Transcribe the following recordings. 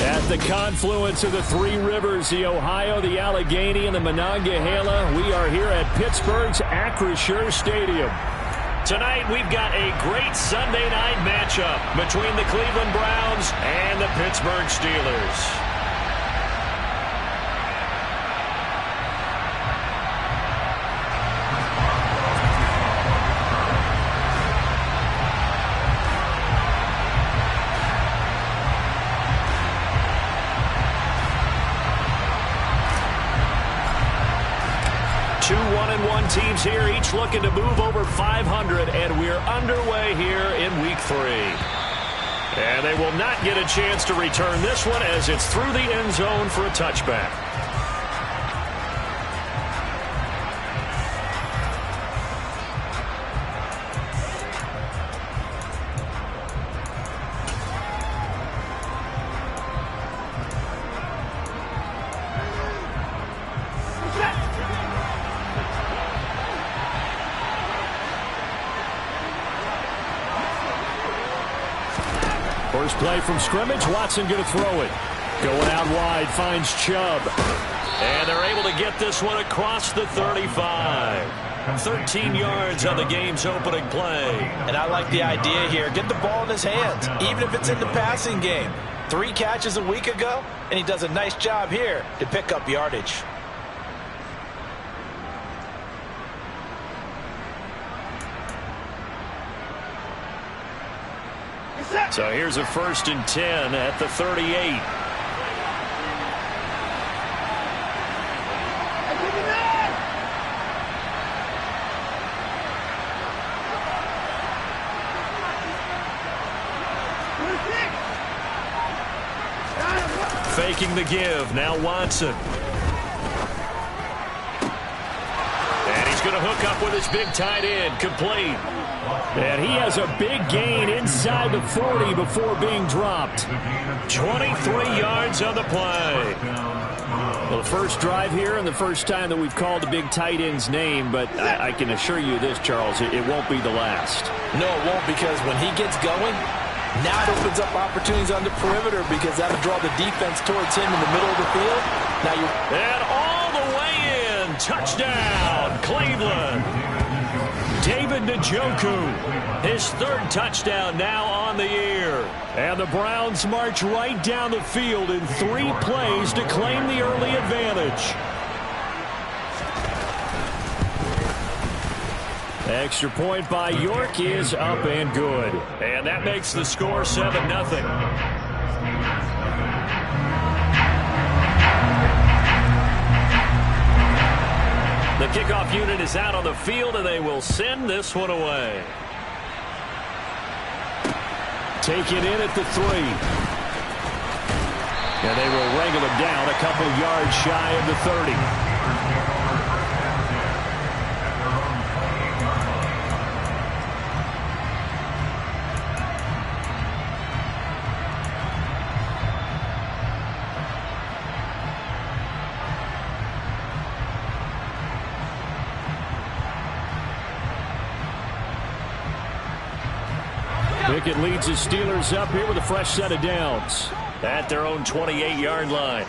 At the confluence of the three rivers, the Ohio, the Allegheny, and the Monongahela, we are here at Pittsburgh's Acrisure Stadium. Tonight, we've got a great Sunday night matchup between the Cleveland Browns and the Pittsburgh Steelers. 2 1-1 teams here, each looking to move over 500, and we're underway here in Week 3. And they will not get a chance to return this one as it's through the end zone for a touchback. First play from scrimmage, Watson going to throw it. Going out wide, finds Chubb. And they're able to get this one across the 35. 13 yards on the game's opening play. And I like the idea here. Get the ball in his hands, even if it's in the passing game. 3 catches a week ago, and he does a nice job here to pick up yardage. So here's a 1st and 10 at the 38. Faking the give. Now Watson. And he's going to hook up with his big tight end. Complete. And he has a big gain inside the 40 before being dropped. 23 yards on the play. Well, the first drive here and the first time that we've called the big tight end's name, but I can assure you this, Charles, it won't be the last. No, it won't, because when he gets going, now it opens up opportunities on the perimeter because that'll draw the defense towards him in the middle of the field. Now and all the way in. Touchdown, Cleveland. David Njoku, his 3rd touchdown now on the year. And the Browns march right down the field in 3 plays to claim the early advantage. Extra point by York is up and good. And that makes the score 7-0. The kickoff unit is out on the field, and they will send this one away. Taken in at the 3. And they will wrangle him down a couple yards shy of the 30. Pickett leads his Steelers up here with a fresh set of downs. At their own 28-yard line.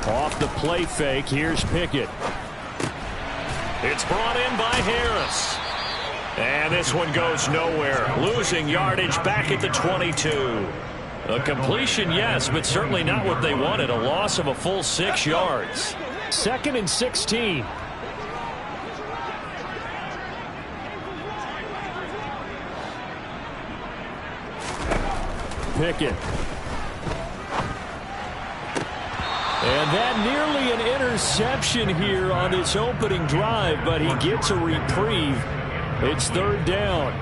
Off the play fake, here's Pickett. It's brought in by Harris. And this one goes nowhere. Losing yardage back at the 22. A completion, yes, but certainly not what they wanted. A loss of a full 6 yards. 2nd and 16. Pickett. And that nearly an interception here on this opening drive, but he gets a reprieve. It's 3rd down.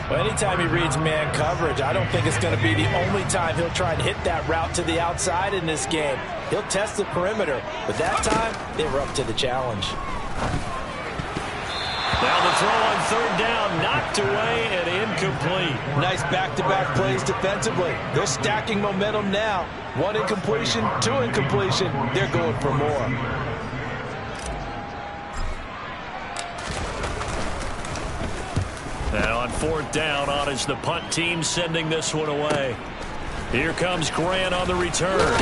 Well, anytime he reads man coverage, I don't think it's going to be the only time he'll try and hit that route to the outside in this game. He'll test the perimeter, but that time they were up to the challenge. Now the throw on 3rd down, knocked away and incomplete. Nice back-to-back plays defensively. They're stacking momentum now. 1 incompletion, 2 incompletion. They're going for more. And on fourth down, on is the punt team sending this one away. Here comes Grant on the return.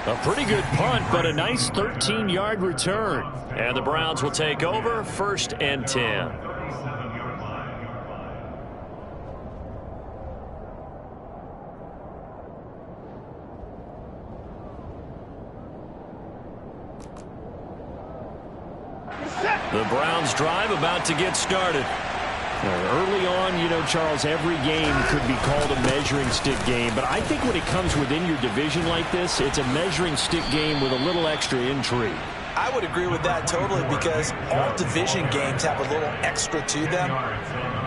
A pretty good punt, but a nice 13-yard return. And the Browns will take over, 1st and 10. The Browns drive about to get started. Early on, you know, Charles, every game could be called a measuring stick game. But I think when it comes within your division like this, it's a measuring stick game with a little extra intrigue. I would agree with that totally, because all division games have a little extra to them.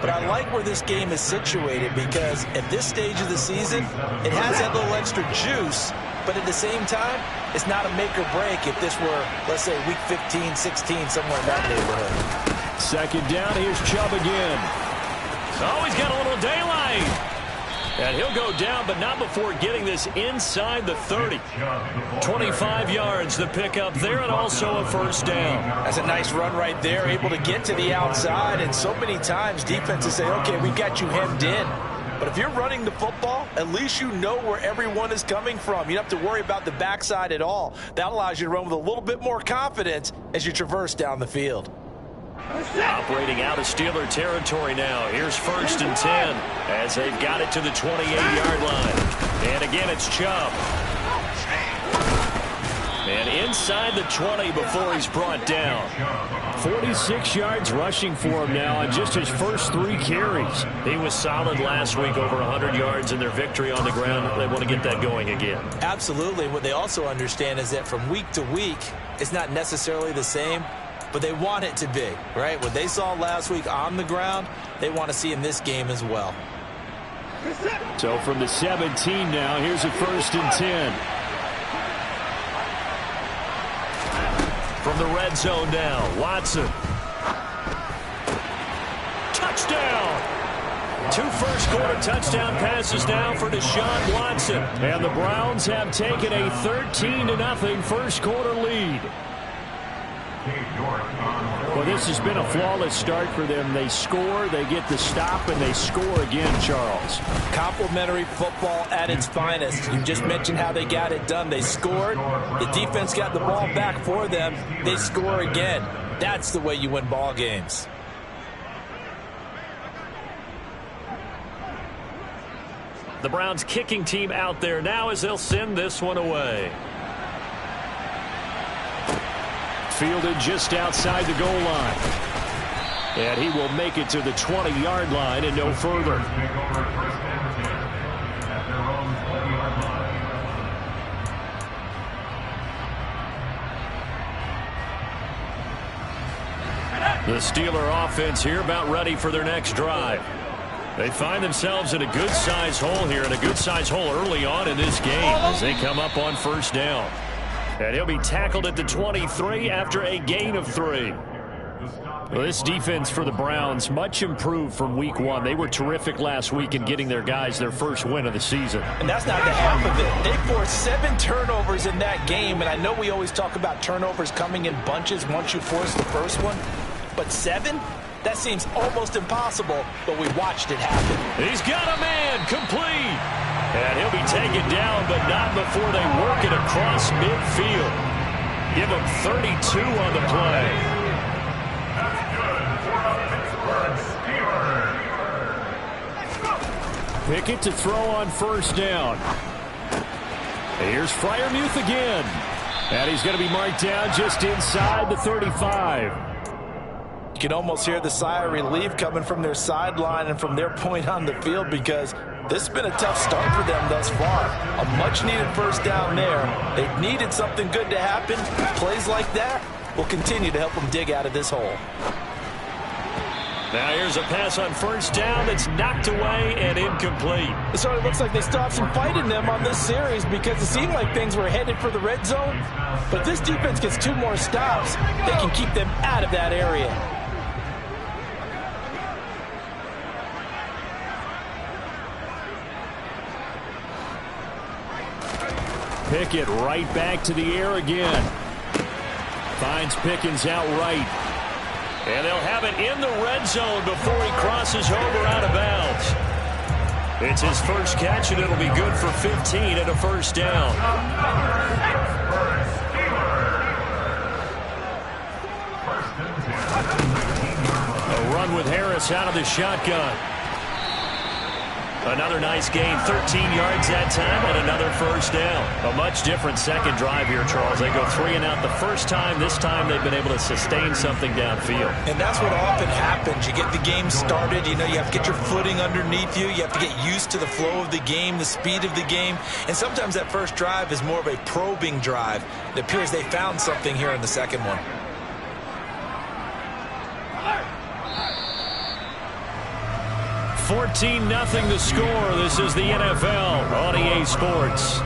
But I like where this game is situated, because at this stage of the season, it has that little extra juice. But at the same time, it's not a make or break if this were, let's say, week 15, 16, somewhere in that neighborhood. Second down, here's Chubb again. Oh, he's got a little daylight. And he'll go down, but not before getting this inside the 30. 25 yards the pickup there, and also a first down. That's a nice run right there, able to get to the outside. And so many times defenses say, okay, we got you hemmed in. But if you're running the football, at least you know where everyone is coming from. You don't have to worry about the backside at all. That allows you to run with a little bit more confidence as you traverse down the field. Operating out of Steeler territory now. Here's 1st and 10 as they've got it to the 28-yard line. And again, it's Chubb. And inside the 20 before he's brought down. 46 yards rushing for him now on just his first 3 carries. He was solid last week, over 100 yards in their victory on the ground. They want to get that going again. Absolutely. What they also understand is that from week to week, it's not necessarily the same, but they want it to be, right? What they saw last week on the ground, they want to see in this game as well. So from the 17 now, here's a 1st and 10. From the red zone now, Watson. Touchdown! 2 first-quarter touchdown passes now for Deshaun Watson. And the Browns have taken a 13-0 first-quarter lead. Well, this has been a flawless start for them. They score, they get the stop, and they score again, Charles. Complimentary football at its finest. You just mentioned how they got it done. They scored. The defense got the ball back for them. They score again. That's the way you win ball games. The Browns kicking team out there now as they'll send this one away. Fielded just outside the goal line. And he will make it to the 20-yard line and no further. The Steeler offense here about ready for their next drive. They find themselves in a good-sized hole here, and a good-sized hole early on in this game as they come up on 1st down. And he'll be tackled at the 23 after a gain of 3. Well, this defense for the Browns, much improved from week 1. They were terrific last week in getting their guys their first win of the season. And that's not the half of it. They forced 7 turnovers in that game, and I know we always talk about turnovers coming in bunches once you force the first one. But 7? That seems almost impossible, but we watched it happen. He's got a man, complete. And he'll be taken down, but not before they work it across midfield. Give him 32 on the play. Pickett to throw on 1st down. Here's Freiermuth again. And he's going to be marked down just inside the 35. You can almost hear the sigh of relief coming from their sideline and from their point on the field, because this has been a tough start for them thus far. A much-needed first down there. They've needed something good to happen. Plays like that will continue to help them dig out of this hole. Now here's a pass on 1st down that's knocked away and incomplete. So it looks like they still have some fight in them on this series, because it seemed like things were headed for the red zone. But if this defense gets 2 more stops, they can keep them out of that area. Pickett right back to the air again. Finds Pickens out right. And they'll have it in the red zone before he crosses over out of bounds. It's his first catch, and it'll be good for 15 and a first down. A run with Harris out of the shotgun. Another nice gain, 13 yards that time, and another first down. A much different second drive here, Charles. They go 3 and out the first time. This time they've been able to sustain something downfield. And that's what often happens. You get the game started. You know, you have to get your footing underneath you. You have to get used to the flow of the game, the speed of the game. And sometimes that first drive is more of a probing drive. It appears they found something here in the second one. 14-0 the score. This is the NFL on EA Sports.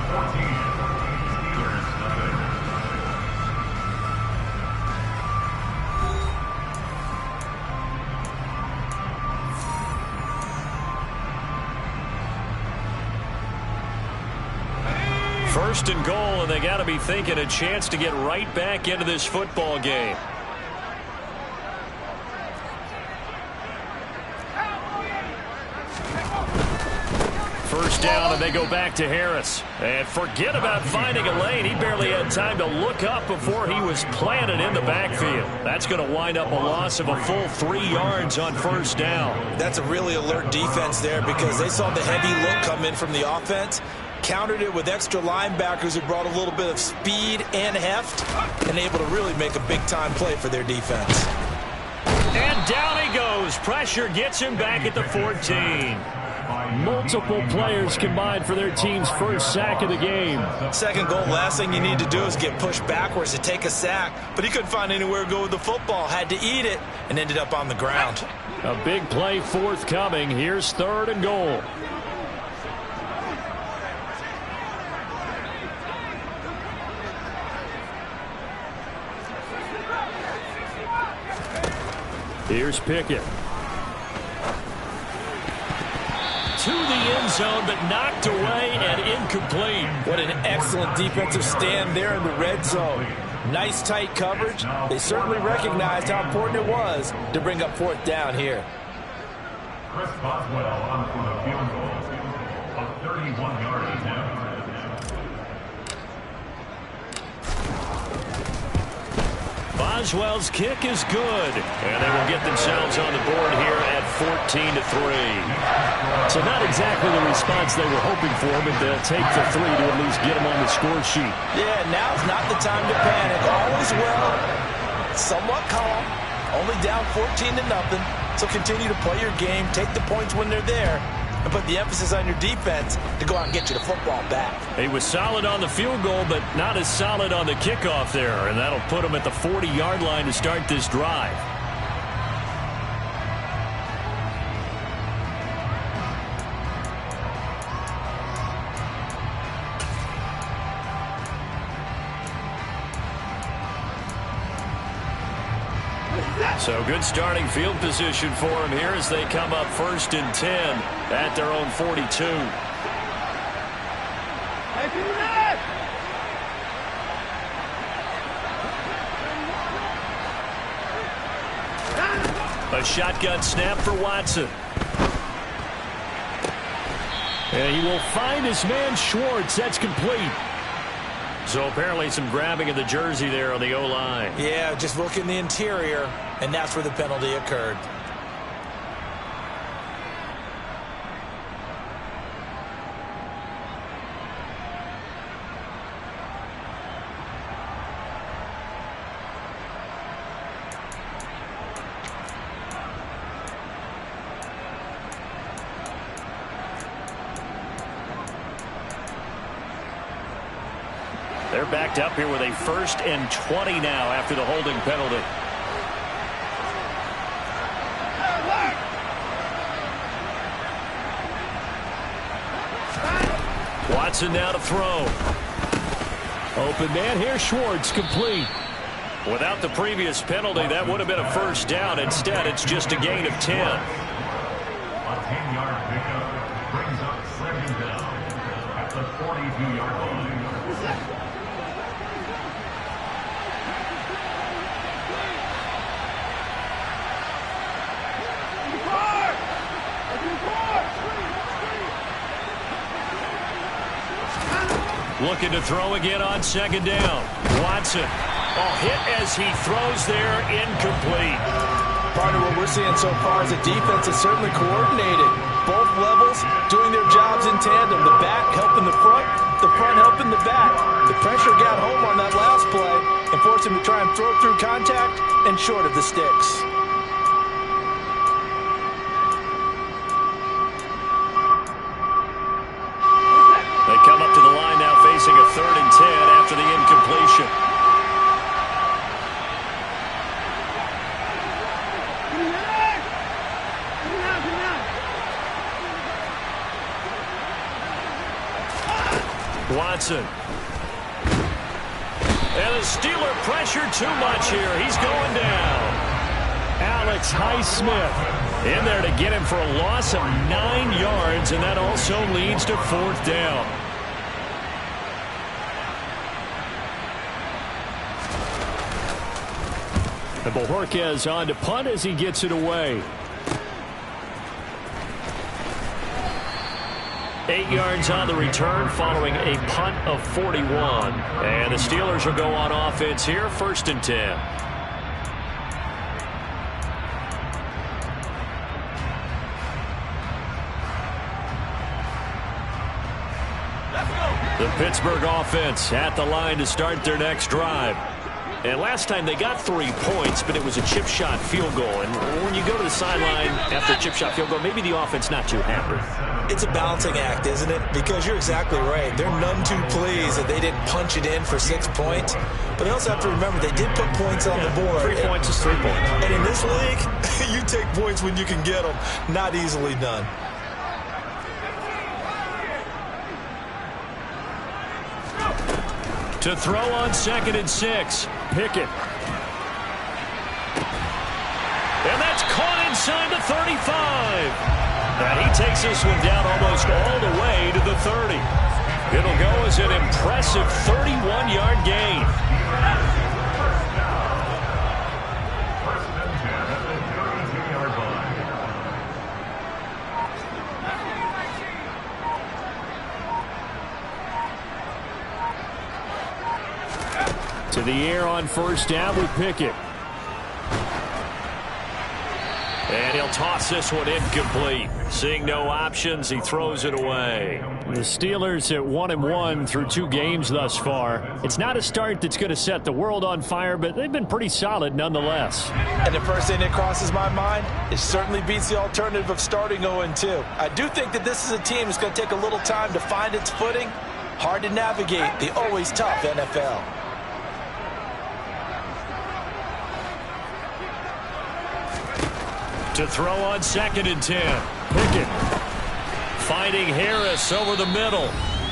First and goal, and they got to be thinking a chance to get right back into this football game. First down, and they go back to Harris. And forget about finding a lane. He barely had time to look up before he was planted in the backfield. That's going to wind up a loss of a full 3 yards on first down. That's a really alert defense there because they saw the heavy look come in from the offense, countered it with extra linebackers who brought a little bit of speed and heft, and able to really make a big-time play for their defense. And down he goes. Pressure gets him back at the 14. Multiple players combined for their team's first sack of the game. Second goal, last thing you need to do is get pushed backwards to take a sack. But he couldn't find anywhere to go with the football. Had to eat it and ended up on the ground. A big play forthcoming. Here's third and goal. Here's Pickett. To the end zone, but knocked away and incomplete. What an excellent defensive stand there in the red zone. Nice tight coverage. They certainly recognized how important it was to bring up fourth down here. Chris Boswell on for the field goal of 31 yards now. Boswell's kick is good, and they will get themselves on the board here at 14-3. So not exactly the response they were hoping for, but they'll take the 3 to at least get them on the score sheet. Yeah, now's not the time to panic. All is well, somewhat calm, only down 14-0. So continue to play your game, take the points when they're there, and put the emphasis on your defense to go out and get you the football back. He was solid on the field goal, but not as solid on the kickoff there, and that'll put him at the 40-yard line to start this drive. So good starting field position for him here as they come up 1st and 10 at their own 42. A shotgun snap for Watson. And he will find his man Schwartz. That's complete. So apparently some grabbing of the jersey there on the O-line. Yeah, just look in the interior, and that's where the penalty occurred. They're backed up here with a 1st and 20 now after the holding penalty. Watson now to throw. Open man here, Schwartz, complete. Without the previous penalty, that would have been a first down. Instead, it's just a gain of 10. A 10-yard pickup brings up 2nd down at the 42-yard line. Looking to throw again on second down. Watson. Hit as he throws there, incomplete. Part of what we're seeing so far is the defense is certainly coordinated. Both levels doing their jobs in tandem. The back helping the front helping the back. The pressure got home on that last play and forced him to try and throw through contact and short of the sticks. They come up to the line now facing a 3rd and 10 after the incompletion. Watson. And the Steeler pressure too much here. He's going down. Alex Highsmith in there to get him for a loss of 9 yards, and that also leads to 4th down. And Bojorquez on to punt as he gets it away. 8 yards on the return following a punt of 41. And the Steelers will go on offense here, 1st and 10. The Pittsburgh offense at the line to start their next drive. And last time they got 3 points, but it was a chip shot field goal. And when you go to the sideline after a chip shot field goal, maybe the offense not too happy. It's a balancing act, isn't it? Because you're exactly right. They're none too pleased that they didn't punch it in for 6 points. But they also have to remember they did put points on the board. 3 points is 3 points. And in this league, you take points when you can get them. Not easily done. To throw on 2nd and 6. Pickett. And that's caught inside the 35. And he takes this one down almost all the way to the 30. It'll go as an impressive 31-yard gain. First and 10 at the 32-yard line. To the air on 1st down with Pickett. And he'll toss this one incomplete. Seeing no options, he throws it away. The Steelers at 1-1 through 2 games thus far. It's not a start that's going to set the world on fire, but they've been pretty solid nonetheless. And the first thing that crosses my mind, it certainly beats the alternative of starting 0-2. I do think that this is a team that's going to take a little time to find its footing. Hard to navigate the always tough NFL. To throw on 2nd and 10. Pickett finding Harris over the middle.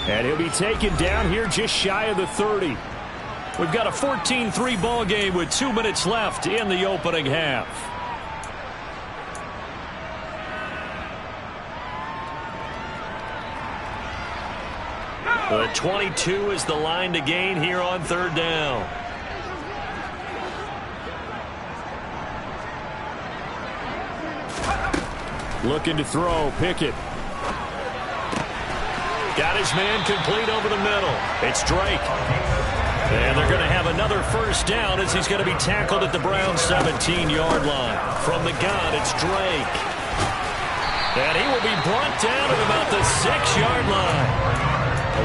And he'll be taken down here just shy of the 30. We've got a 14-3 ball game with 2 minutes left in the opening half. The 22 is the line to gain here on 3rd down. Looking to throw, Pickett. Got his man complete over the middle. It's Drake. And they're going to have another 1st down as he's going to be tackled at the Browns' 17-yard line. From the gun, it's Drake. And he will be brought down at about the 6-yard line.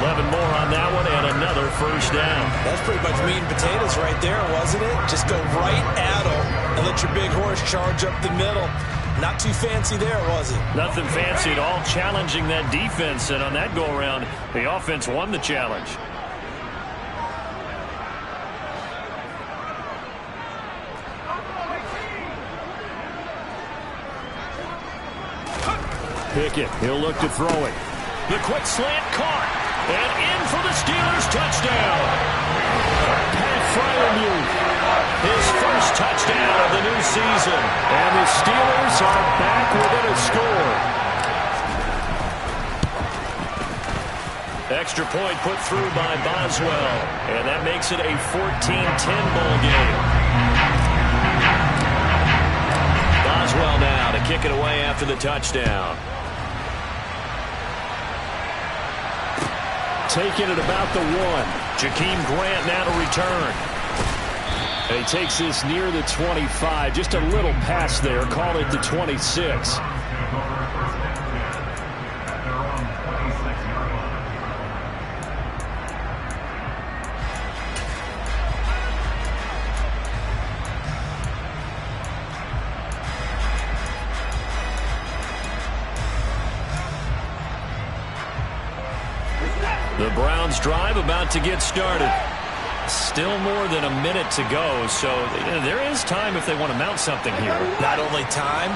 11 more on that one and another 1st down. That's pretty much meat and potatoes right there, wasn't it? Just go right at him and let your big horse charge up the middle. Not too fancy there, was it? Nothing fancy at all, challenging that defense. And on that go-around, the offense won the challenge. Pickett, he'll look to throw it. The quick slant caught. And in for the Steelers touchdown. Pat Fryermuth. His first touchdown of the new season. And the Steelers are back within a score. Extra point put through by Boswell. And that makes it a 14-10 ball game. Boswell now to kick it away after the touchdown. taken at about the 1. Jakeem Grant now to return. He takes this near the 25. Just a little pass there. Call it the 26. The Browns drive about to get started. Still more than a minute to go, so there is time if they want to mount something here. Not only time,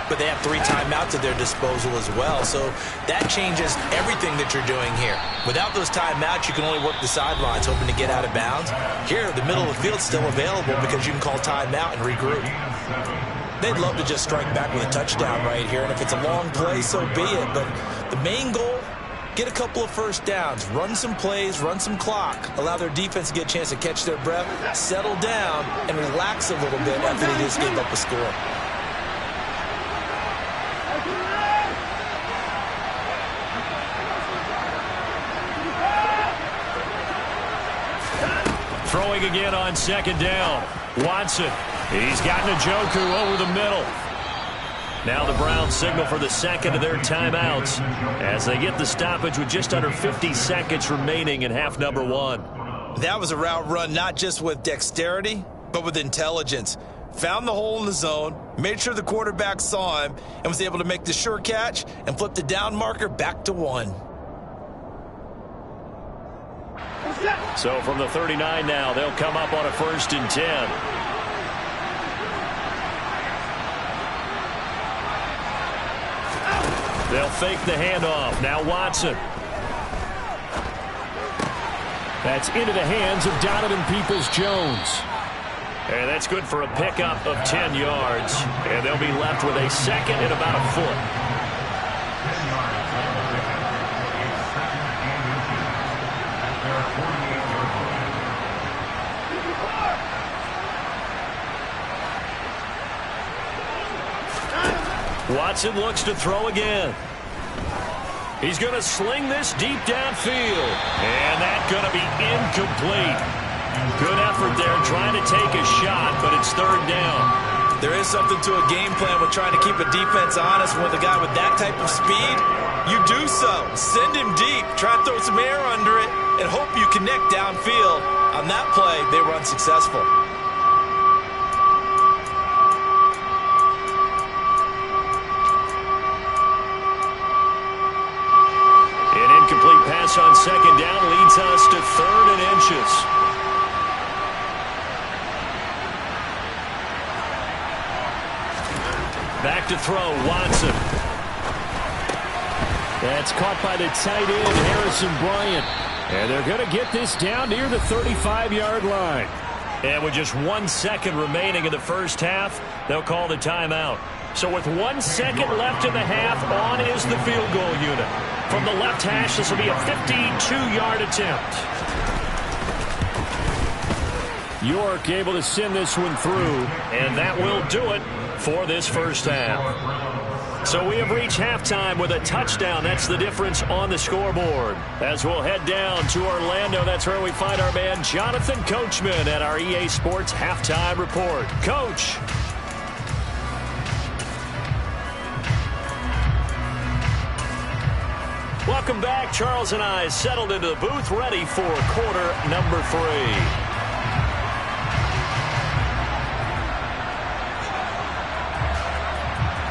but they have 3 timeouts at their disposal as well, so that changes everything that you're doing here. Without those timeouts, you can only work the sidelines, hoping to get out of bounds. Here, the middle of the field's still available because you can call timeout and regroup. They'd love to just strike back with a touchdown right here, and if it's a long play, so be it. But the main goal, get a couple of first downs, run some plays, run some clock, allow their defense to get a chance to catch their breath, settle down, and relax a little bit after they just gave up a score. Throwing again on 2nd down. Watson. He's got Njoku over the middle. Now the Browns signal for the second of their timeouts as they get the stoppage with just under 50 seconds remaining in half number 1. That was a route run not just with dexterity, but with intelligence. Found the hole in the zone, made sure the quarterback saw him, and was able to make the sure catch and flip the down marker back to 1. So from the 39 now, they'll come up on a 1st and 10. They'll fake the handoff. Now Watson. That's into the hands of Donovan Peoples-Jones. And that's good for a pickup of 10 yards. And they'll be left with a 2nd and about a foot. Watson looks to throw again. He's going to sling this deep downfield. And that's going to be incomplete. Good effort there trying to take a shot, but it's 3rd down. There is something to a game plan with trying to keep a defense honest. With a guy with that type of speed, you do so. Send him deep. Try to throw some air under it and hope you connect downfield. On that play, they were unsuccessful. Incomplete pass on 2nd down leads us to 3rd and inches. Back to throw, Watson. That's caught by the tight end, Harrison Bryant. And they're going to get this down near the 35-yard line. And with just 1 second remaining in the first half, they'll call the timeout. So with 1 second left in the half, on is the field goal unit. From the left hash, this will be a 52-yard attempt. York able to send this one through. And that will do it for this first half. So we have reached halftime with a touchdown. That's the difference on the scoreboard. As we'll head down to Orlando, that's where we find our man Jonathan Coachman at our EA Sports Halftime Report. Coach. Welcome back. Charles and I settled into the booth, ready for quarter number 3.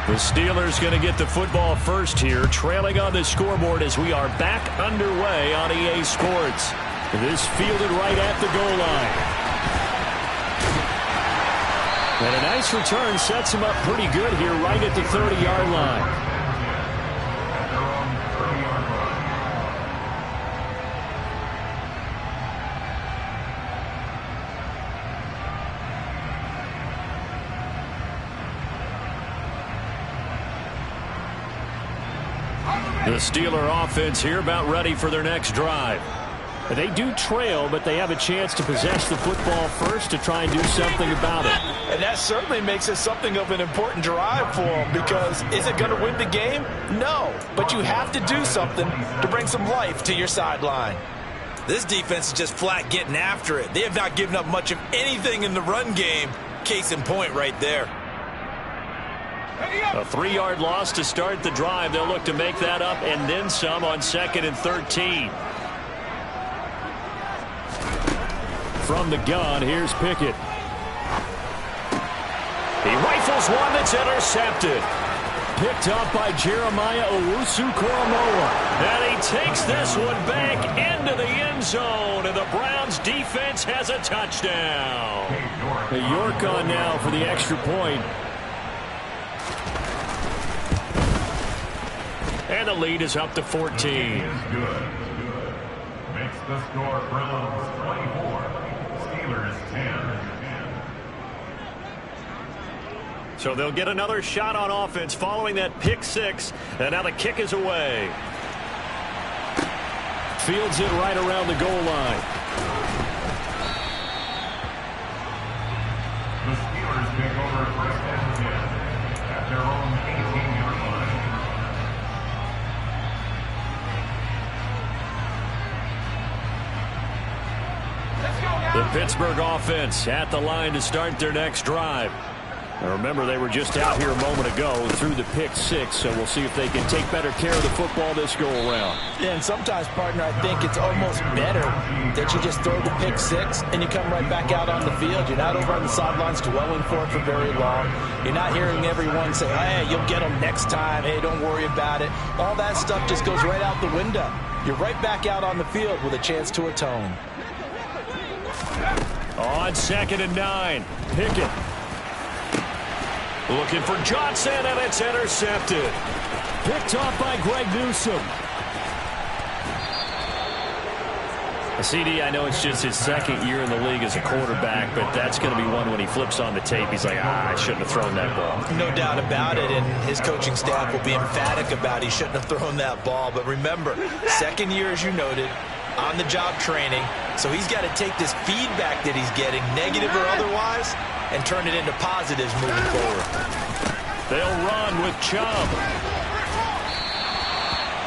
The Steelers going to get the football first here, trailing on the scoreboard as we are back underway on EA Sports. This fielded right at the goal line. And a nice return sets him up pretty good here right at the 30-yard line. The Steeler offense here about ready for their next drive. They do trail, but they have a chance to possess the football first to try and do something about it. And that certainly makes it something of an important drive for them, because is it going to win the game? No, but you have to do something to bring some life to your sideline. This defense is just flat getting after it. They have not given up much of anything in the run game. Case in point right there. A 3-yard loss to start the drive. They'll look to make that up and then some on 2nd and 13. From the gun, here's Pickett. He rifles one that's intercepted. Picked up by Jeremiah Owusu-Koramoah. And he takes this one back into the end zone. And the Browns defense has a touchdown. York on now for the extra point. And the lead is up to 14. Good. Makes the score Browns 24. Steelers 10. So they'll get another shot on offense following that pick 6. And now the kick is away. Fields it right around the goal line. The Steelers take over first and 10 at their own 18-yard line. The Pittsburgh offense at the line to start their next drive. Now remember, they were just out here a moment ago through the pick 6, so we'll see if they can take better care of the football this go-around. Yeah, and sometimes, partner, I think it's almost better that you just throw the pick 6 and you come right back out on the field. You're not over on the sidelines dwelling for it for very long. You're not hearing everyone say, hey, you'll get them next time. Hey, don't worry about it. All that stuff just goes right out the window. You're right back out on the field with a chance to atone. On 2nd and 9, Pickett. Looking for Johnson, and it's intercepted. Picked off by Greg Newsome. CD, I know it's just his 2nd year in the league as a quarterback, but that's going to be one when he flips on the tape. He's like, I shouldn't have thrown that ball. No doubt about it, and his coaching staff will be emphatic about he shouldn't have thrown that ball. But remember, 2nd year, as you noted, on-the-job training, so he's got to take this feedback that he's getting, negative or otherwise, and turn it into positives moving forward. They'll run with Chubb.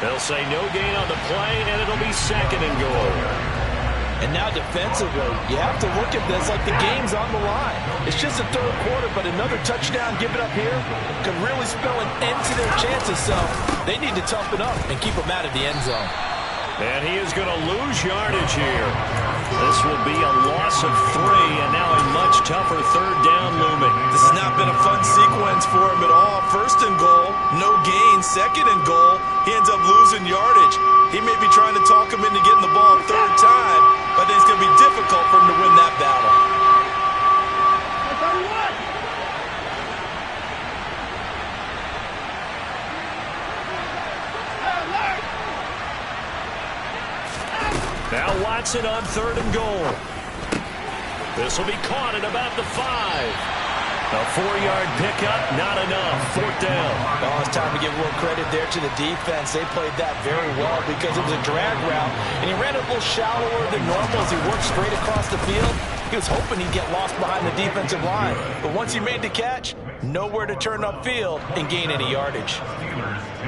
They'll say no gain on the play, and it'll be 2nd and goal. And now defensively, you have to look at this like the game's on the line. It's just the 3rd quarter, but another touchdown given up here could really spell an end to their chances, so they need to toughen up and keep them out of the end zone. And he is going to lose yardage here. This will be a loss of 3, and now a much tougher 3rd down looming. This has not been a fun sequence for him at all. 1st and goal, no gain. 2nd and goal, he ends up losing yardage. He may be trying to talk him into getting the ball a 3rd time, but I think it's going to be difficult for him to win that battle. Now Watson on 3rd and goal. This will be caught at about the 5. A 4-yard pickup, not enough. 4th down. Oh, it's time to give a little credit there to the defense. They played that very well because it was a drag route, and he ran it a little shallower than normal as he worked straight across the field. He was hoping he'd get lost behind the defensive line, but once he made the catch, nowhere to turn upfield and gain any yardage.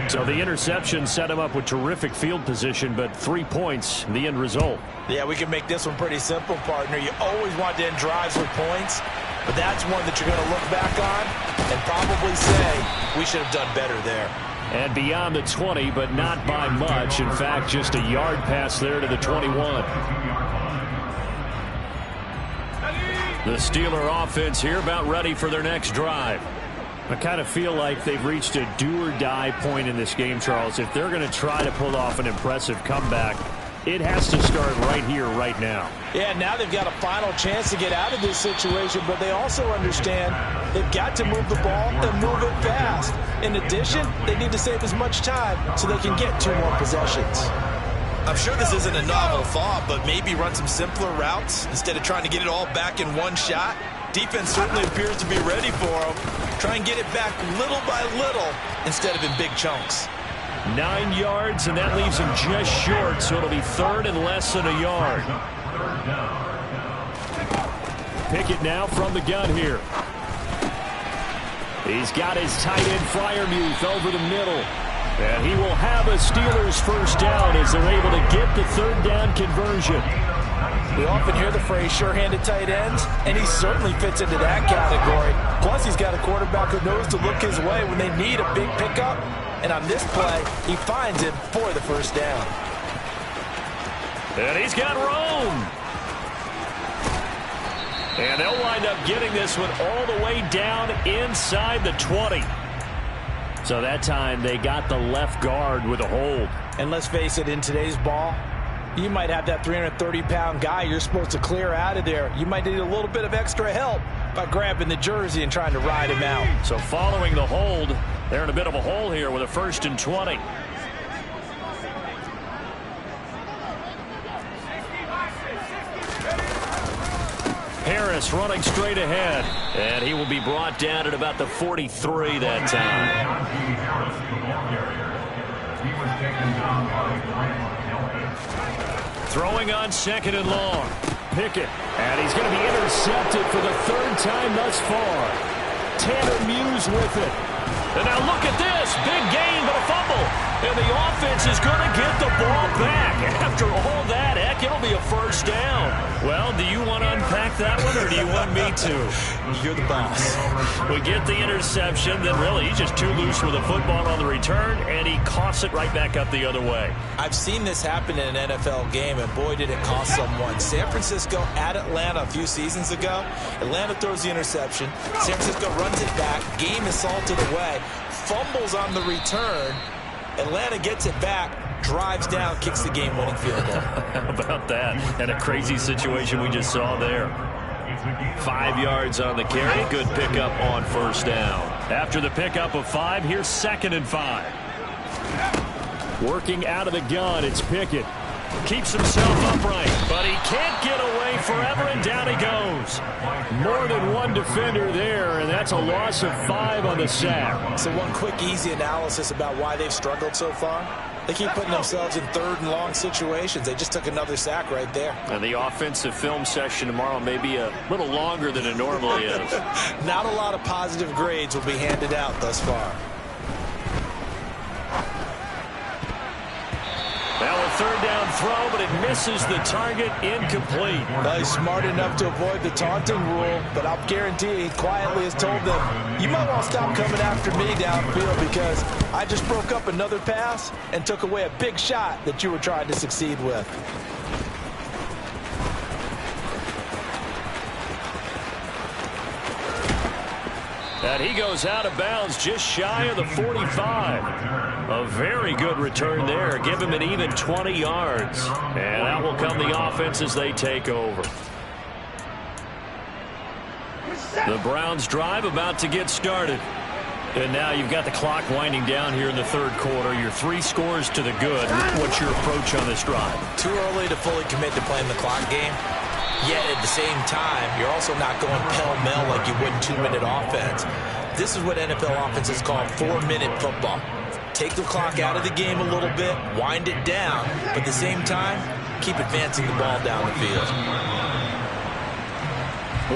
So the interception set him up with terrific field position, but 3 points, the end result. Yeah, we can make this one pretty simple, partner. You always want to end drives with points, but that's one that you're going to look back on and probably say, we should have done better there. And beyond the 20, but not by much. In fact, just a yard pass there to the 21. The Steeler offense here about ready for their next drive. I kind of feel like they've reached a do-or-die point in this game, Charles. If they're going to try to pull off an impressive comeback, it has to start right here, right now. Yeah, now they've got a final chance to get out of this situation, but they also understand they've got to move the ball and move it fast. In addition, they need to save as much time so they can get 2 more possessions. I'm sure this isn't a novel thought, but maybe run some simpler routes instead of trying to get it all back in one shot. Defense certainly appears to be ready for them. Try and get it back little by little instead of in big chunks. 9 yards, and that leaves him just short, so it'll be third and less than a yard. Pickett now from the gun here. He's got his tight end Freiermuth over the middle. And he will have a Steelers first down as they're able to get the third down conversion. We often hear the phrase sure-handed tight ends, and he certainly fits into that category. Plus, he's got a quarterback who knows to look his way when they need a big pickup. And on this play, he finds him for the first down. And he's got room. And they'll wind up getting this one all the way down inside the 20. So that time they got the left guard with a hold. And let's face it, in today's ball, you might have that 330-pound guy you're supposed to clear out of there. You might need a little bit of extra help by grabbing the jersey and trying to ride him out. So following the hold, they're in a bit of a hole here with a 1st and 20. Harris running straight ahead, and he will be brought down at about the 43 that time. Throwing on 2nd and long. Pickett, and he's going to be intercepted for the 3rd time thus far. Tanner Muse with it. And now look at this. Big gain, but a fumble. And the offense is going to get the ball back. After all that, heck, it'll be a first down. Well, do you want to unpack that one, or do you want me to? You're the boss. We get the interception, then really he's just too loose with the football on the return, and he coughs it right back up the other way. I've seen this happen in an NFL game, and boy, did it cost someone. San Francisco at Atlanta a few seasons ago. Atlanta throws the interception. San Francisco runs it back. Game is salted away. Fumbles on the return. Atlanta gets it back, drives down, kicks the game-winning field goal. How about that? And a crazy situation we just saw there. 5 yards on the carry. Good pickup on first down. After the pickup of 5, here's 2nd and 5. Working out of the gun, it's Pickett. Keeps himself upright, but he can't get away forever, and down he goes. More than one defender there, and that's a loss of 5 on the sack. So one quick, easy analysis about why they've struggled so far. They keep putting themselves in 3rd and long situations. They just took another sack right there. And the offensive film session tomorrow may be a little longer than it normally is. Not a lot of positive grades will be handed out thus far. Now a 3rd down throw, but it misses the target, incomplete. Well, he's smart enough to avoid the taunting rule, but I'll guarantee he quietly has told them, you might want to stop coming after me downfield because I just broke up another pass and took away a big shot that you were trying to succeed with. And he goes out of bounds just shy of the 45. A very good return there. Give him an even 20 yards. And out will come the offense as they take over. The Browns drive about to get started. And now you've got the clock winding down here in the 3rd quarter. You're 3 scores to the good. What's your approach on this drive? Too early to fully commit to playing the clock game. Yet at the same time, you're also not going pell-mell like you would 2-minute offense. This is what NFL offenses call 4-minute football. Take the clock out of the game a little bit, wind it down, but at the same time, keep advancing the ball down the field.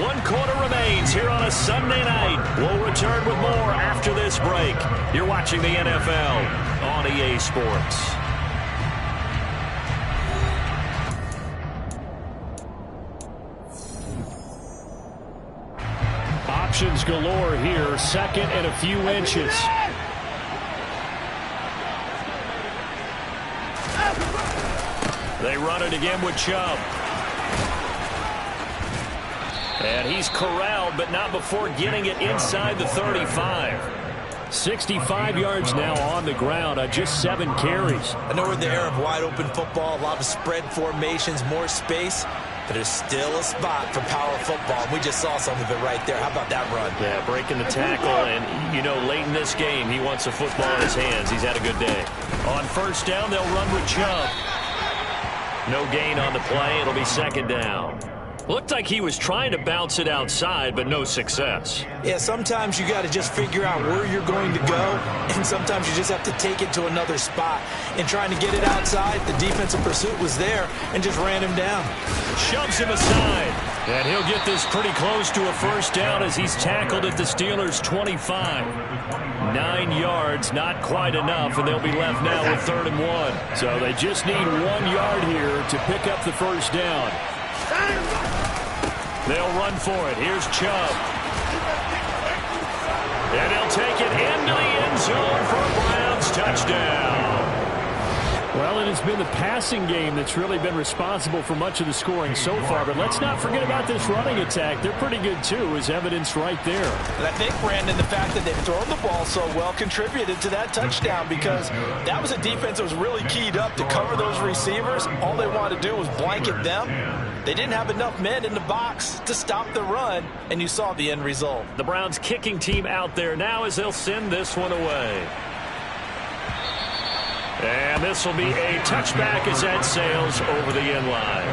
1 quarter remains here on a Sunday night. We'll return with more after this break. You're watching the NFL on EA Sports. Options galore here. 2nd and a few inches. They run it again with Chubb. And he's corralled, but not before getting it inside the 35. 65 yards now on the ground on just 7 carries. I know we're in the era of wide-open football, a lot of spread formations, more space, but there's still a spot for power football. We just saw some of it right there. How about that run? Yeah, breaking the tackle, and, you know, late in this game, he wants the football in his hands. He's had a good day. On first down, they'll run with Chubb. No gain on the play. It'll be 2nd down. Looked like he was trying to bounce it outside, but no success. Yeah, sometimes you got to just figure out where you're going to go, and sometimes you just have to take it to another spot. And trying to get it outside, the defensive pursuit was there and just ran him down. Shoves him aside. And he'll get this pretty close to a first down as he's tackled at the Steelers' 25. 9 yards, not quite enough, and they'll be left now with 3rd and 1. So they just need 1 yard here to pick up the first down. They'll run for it. Here's Chubb. And he'll take it into the end zone for a Browns touchdown. Well, it has been the passing game that's really been responsible for much of the scoring so far. But let's not forget about this running attack. They're pretty good, too, as evidence right there. And I think, Brandon, the fact that they've thrown the ball so well contributed to that touchdown because that was a defense that was really keyed up to cover those receivers. All they wanted to do was blanket them. They didn't have enough men in the box to stop the run, and you saw the end result. The Browns kicking team out there now as they'll send this one away. And this will be a touchback as that sails over the end line.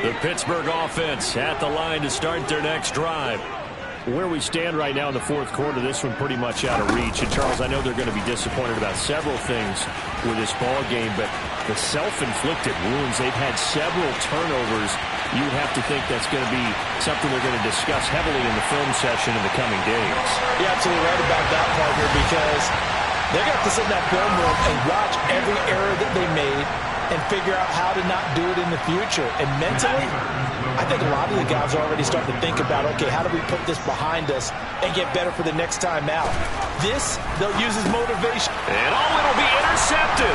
The Pittsburgh offense at the line to start their next drive. Where we stand right now in the 4th quarter, this one pretty much out of reach. And, Charles, I know they're going to be disappointed about several things with this ball game, but the self-inflicted wounds, they've had several turnovers. You have to think that's going to be something they're going to discuss heavily in the film session in the coming days. You're absolutely right about that, partner, because they're going to have to sit in that film room and watch every error that they made and figure out how to not do it in the future. And mentally, I think a lot of the guys are already starting to think about, okay, how do we put this behind us and get better for the next time out? This, they'll use as motivation. And it'll be intercepted.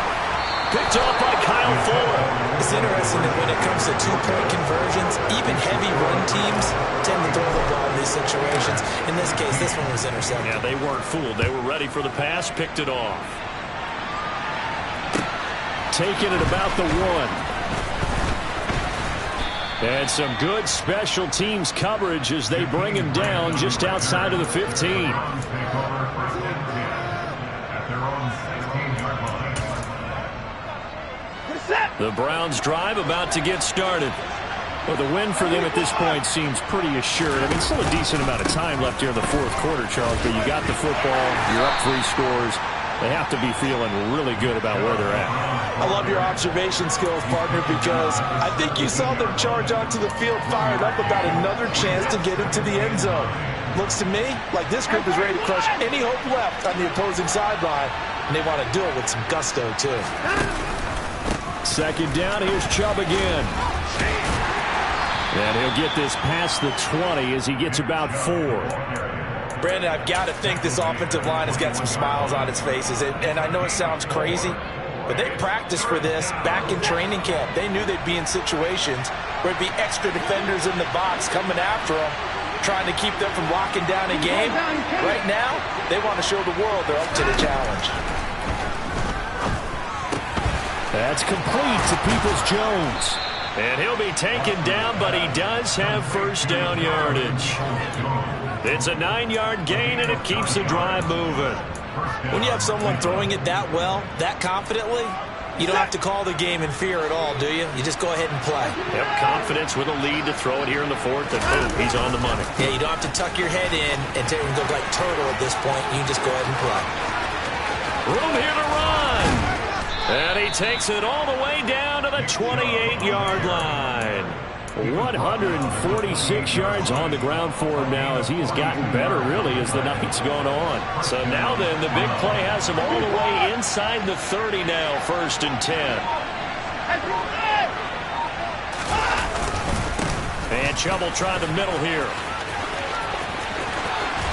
Picked off by Kyle Fuller. It's interesting that when it comes to two-point conversions, even heavy run teams tend to throw the ball in these situations. In this case, this one was intercepted. Yeah, they weren't fooled. They were ready for the pass, picked it off. Taking it about the 1. And some good special teams coverage as they bring him down just outside of the 15. The Browns drive about to get started. Well, the win for them at this point seems pretty assured. I mean, still a decent amount of time left here in the 4th quarter, Charles, but you got the football, you're up 3 scores. They have to be feeling really good about where they're at. I love your observation skills, partner, because I think you saw them charge onto the field fired up about another chance to get into the end zone. Looks to me like this group is ready to crush any hope left on the opposing sideline, and they want to do it with some gusto, too. 2nd down, here's Chubb again. And he'll get this past the 20 as he gets about 4. Brandon, I've got to think this offensive line has got some smiles on its faces. And I know it sounds crazy, but they practiced for this back in training camp. They knew they'd be in situations where it'd be extra defenders in the box coming after them, trying to keep them from locking down a game. Right now, they want to show the world they're up to the challenge. That's complete to Peoples-Jones. And he'll be taken down, but he does have first down yardage. It's a 9-yard gain, and it keeps the drive moving. When you have someone throwing it that well, that confidently, you don't have to call the game in fear at all, do you? You just go ahead and play. Yep, confidence with a lead to throw it here in the 4th, and boom, he's on the money. Yeah, you don't have to tuck your head in and go like turtle at this point. You can just go ahead and play. Room here to run. And he takes it all the way down to the 28-yard line. 146 yards on the ground for him now as he has gotten better, really, as the night's gone on. So now then, the big play has him all the way inside the 30 now, 1st and 10. And Chubb will try the middle here.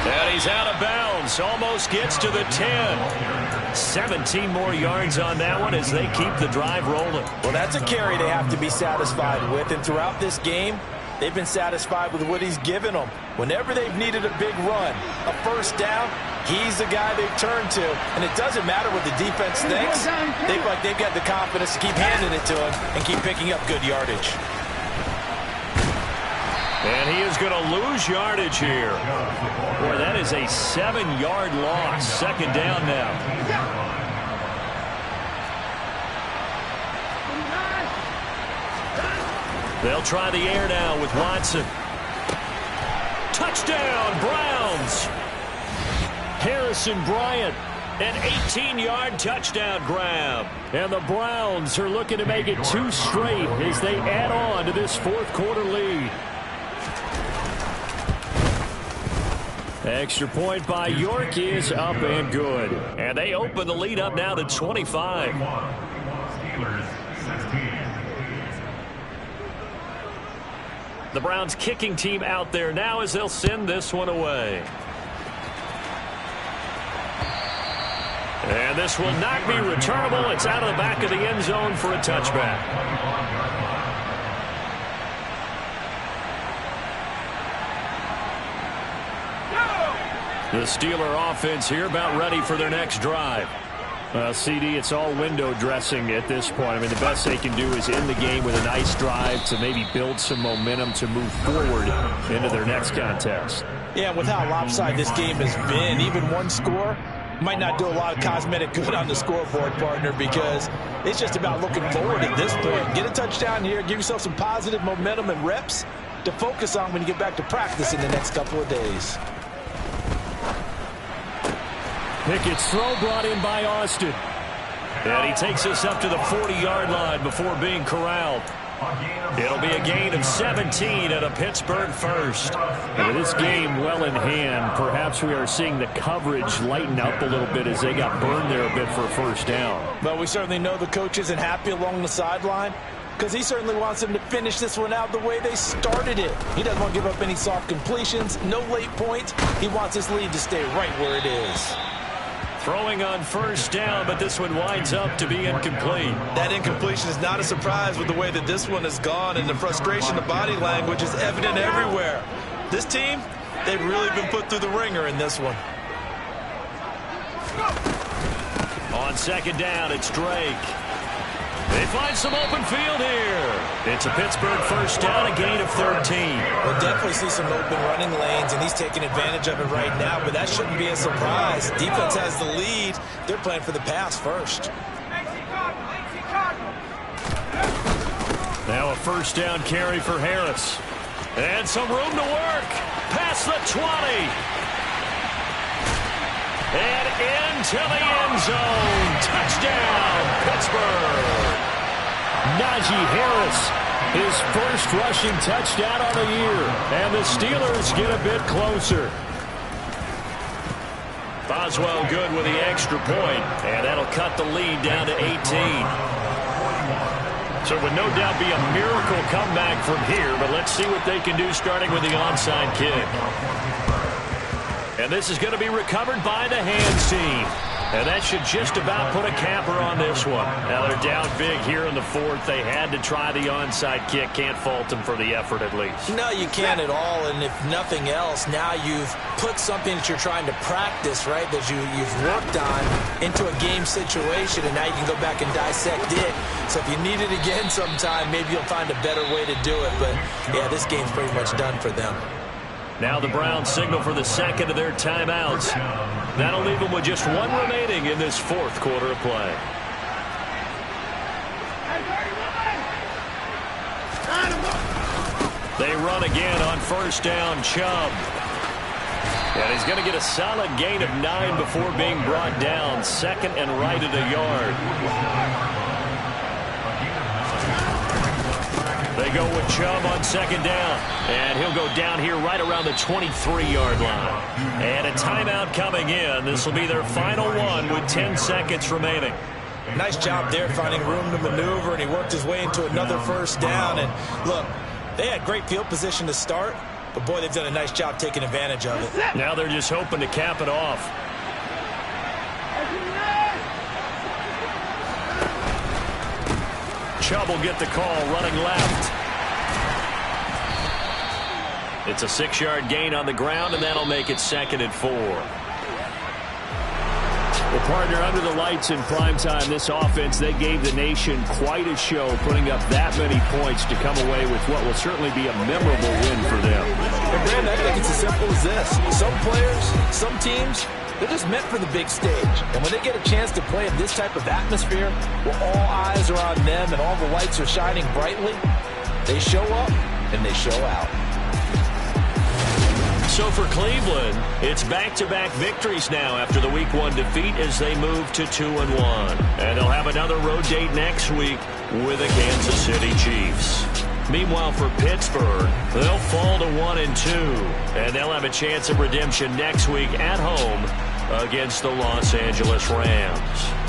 And he's out of bounds, almost gets to the 10. 17 more yards on that one as they keep the drive rolling. Well, that's a carry they have to be satisfied with. And throughout this game, They've been satisfied with what he's given them. Whenever they've needed a big run, a first down, he's the guy they've turned to. And it doesn't matter what the defense thinks. They feel like they've got the confidence to keep handing it to him and keep picking up good yardage. And he is going to lose yardage here. Boy, that is a 7-yard loss. Second down now. They'll try the air now with Watson. Touchdown, Browns. Harrison Bryant, an 18-yard touchdown grab. And the Browns are looking to make it 2 straight as they add on to this fourth quarter lead. Extra point by York is up and good. And they open the lead up now to 25. Steelers 16. The Browns kicking team out there now as they'll send this one away. And this will not be returnable. It's out of the back of the end zone for a touchback. The Steeler offense here about ready for their next drive. CD, it's all window dressing at this point. I mean, the best they can do is end the game with a nice drive to maybe build some momentum to move forward into their next contest. Yeah, with how lopsided this game has been, even one score might not do a lot of cosmetic good on the scoreboard, partner, because it's just about looking forward at this point. Get a touchdown here, give yourself some positive momentum and reps to focus on when you get back to practice in the next couple of days. Pickett's throw brought in by Austin. And he takes us up to the 40-yard line before being corralled. It'll be a gain of 17 at a Pittsburgh first. And with this game well in hand, perhaps we are seeing the coverage lighten up a little bit as they got burned there a bit for a first down. But we certainly know the coach isn't happy along the sideline because he certainly wants them to finish this one out the way they started it. He doesn't want to give up any soft completions, no late points. He wants his lead to stay right where it is. Throwing on first down, but this one winds up to be incomplete. That incompletion is not a surprise with the way that this one has gone, and the frustration of body language is evident everywhere. This team, they've really been put through the ringer in this one. On second down, it's Drake. They find some open field here. It's a Pittsburgh first down, a gain of 13. We'll definitely see some open running lanes, and he's taking advantage of it right now, but that shouldn't be a surprise. Defense has the lead. They're playing for the pass first. Now a first down carry for Harris. And some room to work. Past the 20. And into the end zone. Touchdown, Pittsburgh. Najee Harris, his first rushing touchdown on the year. And the Steelers get a bit closer. Boswell good with the extra point. And that'll cut the lead down to 18. So it would no doubt be a miracle comeback from here. But let's see what they can do starting with the onside kick. And this is going to be recovered by the hands team. And that should just about put a capper on this one. Now they're down big here in the fourth. They had to try the onside kick. Can't fault them for the effort at least. No, you can't at all. And if nothing else, now you've put something that you're trying to practice, right, that you've worked on into a game situation. And now you can go back and dissect it. So if you need it again sometime, maybe you'll find a better way to do it. But, yeah, this game's pretty much done for them. Now the Browns signal for the second of their timeouts. That'll leave them with just one remaining in this fourth quarter of play. They run again on first down, Chubb. And he's going to get a solid gain of 9 before being brought down. Second and right at a yard. They go with Chubb on second down. And he'll go down here right around the 23-yard line. And a timeout coming in. This will be their final one with 10 seconds remaining. Nice job there finding room to maneuver, and he worked his way into another first down. And look, they had great field position to start, but boy, they've done a nice job taking advantage of it. Now they're just hoping to cap it off. Chubb will get the call running left. It's a 6-yard gain on the ground, and that'll make it 2nd and 4. Well, partner, under the lights in primetime, this offense, they gave the nation quite a show, putting up that many points to come away with what will certainly be a memorable win for them. And Brandon, I think it's as simple as this. Some players, some teams, they're just meant for the big stage. And when they get a chance to play in this type of atmosphere, where all eyes are on them and all the lights are shining brightly, they show up and they show out. So for Cleveland, it's back-to-back victories now after the Week 1 defeat as they move to 2-1. And they'll have another road date next week with the Kansas City Chiefs. Meanwhile, for Pittsburgh, they'll fall to 1-2, and they'll have a chance of redemption next week at home against the Los Angeles Rams.